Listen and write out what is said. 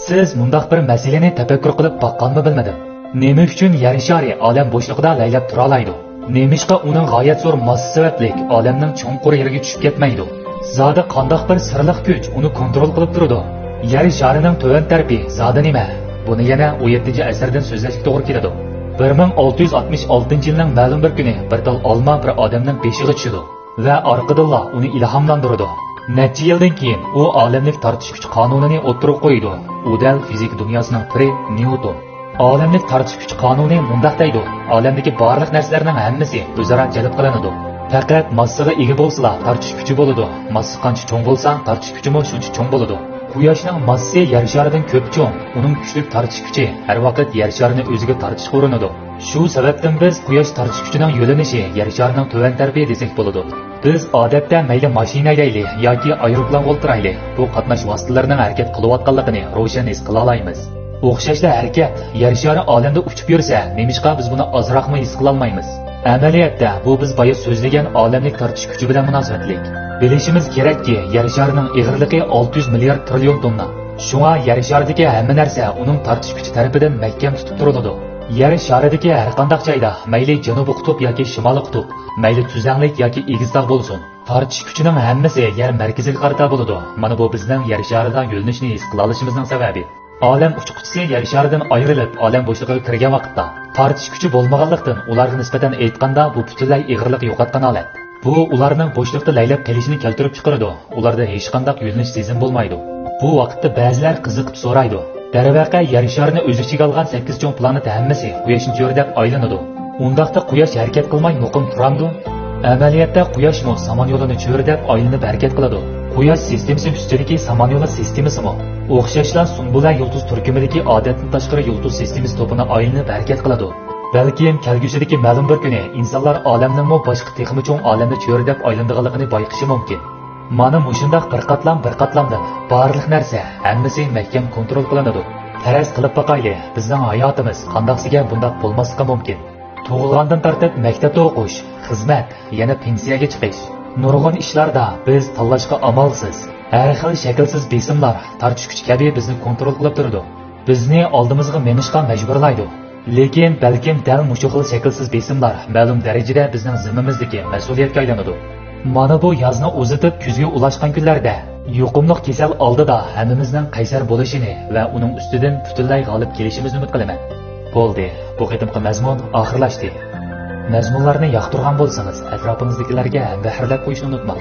Siz mundaq bir masalani tafakkur qilib baqqanmi bilmadim. Nima uchun yer shari olam bo'shlig'ida laylab tura oladi? Nemishqa uning g'oyat zo'r massasi sababli olamning cho'nqur yeriga tushib ketmaydi? Zodi qandoq bir sirliq kuch uni kontrol qilib turadi? Yer sharining to'van tarafi zodi nima? Buni yana 17-asrdan so'zlashga to'g'ri keladi. 1666 yilning ma'lum bir kuni bir tal olma bir odamning beshiga tushdi va orqadan uni ilhomlantirdi. Necha yildan keyin u olamlik tortish kuch qonunini o'tirib qo'ydi. U dal fizik dunyosining piri Newton. Olamlik tortish kuch qonuni mundaq deydi: olamdagi barliq narsalarning hammasi o'zaro jalb qilinadi. Faqat massaga ega bo'lsa, tortish kuchi bo'ladi. Massa qancha cho'ng bo'lsa, tortish kuchi ham shuncha cho'ng bo'ladi. Quyoshning massasi yer sharidan ko'p cho'ng. Uning kuchli tortish kuchi har vaqt yer sharini o'ziga tortishga urinadi. Shu sababdan biz quyosh tortish kuchining yo'linishi yer sharining to'van tarafi desak bo'ladi. Biz odatda mayli mashina haydaylik yoki aeroplan o'tiraylik, bu qatnash vositalarining harakat qilayotganligini ro'shan his qila olamiz. O'xshashla harakat yer shari olamda uchib yursa, nemishqa biz buni ozroqmi his qila olmaymiz? Amaliyotda bu biz boya so'zlagan olamlik tortish kuchi bilan munosabatlik. Bilishimiz kerakki, yer sharining eg'irligi 600 milliard trillion tonna. Shunga yer sharidagi hamma narsa uning tortish kuchi tarafidan mahkam tutib turiladi. Yer sharidagi har qanday joyda, mayli janubiy qutb yoki shimoliy qutb, mayli tuzanlik yoki egiztog' bo'lsin, tortish kuchining hammasi yer markaziga qarata bo'ladi. Mana bu bizning yer sharidan yo'linishni his qila olishimizning sababi. Olam uchquchisi yer sharidan ayrilib, olam bo'shlig'iga kirgan vaqtda tortish kuchi bo'lmaganlikdan ularga nisbatan aytganda bu butunlay eg'irlik yo'qotgan holat. Bu ularning bo'shliqda laylab qolishini keltirib chiqaradi. Ularda hech qanday yo'linish sezim bo'lmaydi. Bu vaqtda ba'zilar qiziqib so'raydi: darvaqa yer sharini o'z ichiga olgan 8 cho'ng planet hammasi quyoshni cho'rdab aylanadi. Undaqda quyosh harakat qilmay muqim turamdi? Amaliyotda quyoshmi samon yo'lini cho'rdab aylanib harakat qiladi. Quyosh sistemasi ustidagi samon yo'li sistemasimi? O'xshashlar Sunbula yulduz turkumidagi odatdan tashqari yulduz sistemasi to'pini aylanib harakat qiladi. Balkim kelgusidagi ma'lum bir kuni insonlar olamning boshqa texmi cho'ng olamda cho'rdab aylanadiganligini bayqishi mumkin. Mana mushundaq bir qatlamda barliq narsa hammasi mahkam kontrol qilinadi. Faraz qilib boqayli, bizning hayotimiz qandoqsiga bundoq bo'lmasligi mumkin. Tug'ilgandan tortib maktabda o'qish, xizmat, yana pensiyaga chiqish, nurg'un ishlarda biz tanlashga amalsiz. Har xil shaklsiz besimlar, tortish kuchi kabi bizni kontrol qilib turadi. Bizni oldimizga menishga majburlaydi. Lekin balkim dal mushu xil shaklsiz besimlar ma'lum darajada bizning zimmamizdagi mas'uliyatga aylanadi. Mana bu yozni uzitib kuzga ulashgan kunlarda yuqumliq kasal oldida hammamizning qaysar bo'lishini va uning ustidan butunlay g'olib kelishimizni umid qilaman. Bo'ldi, bu qitimqi mazmun oxirlashdi. Mazmunlarni yoqtirgan bo'lsangiz, atrofingizdagilarga bahrlab qo'yishni unutmang.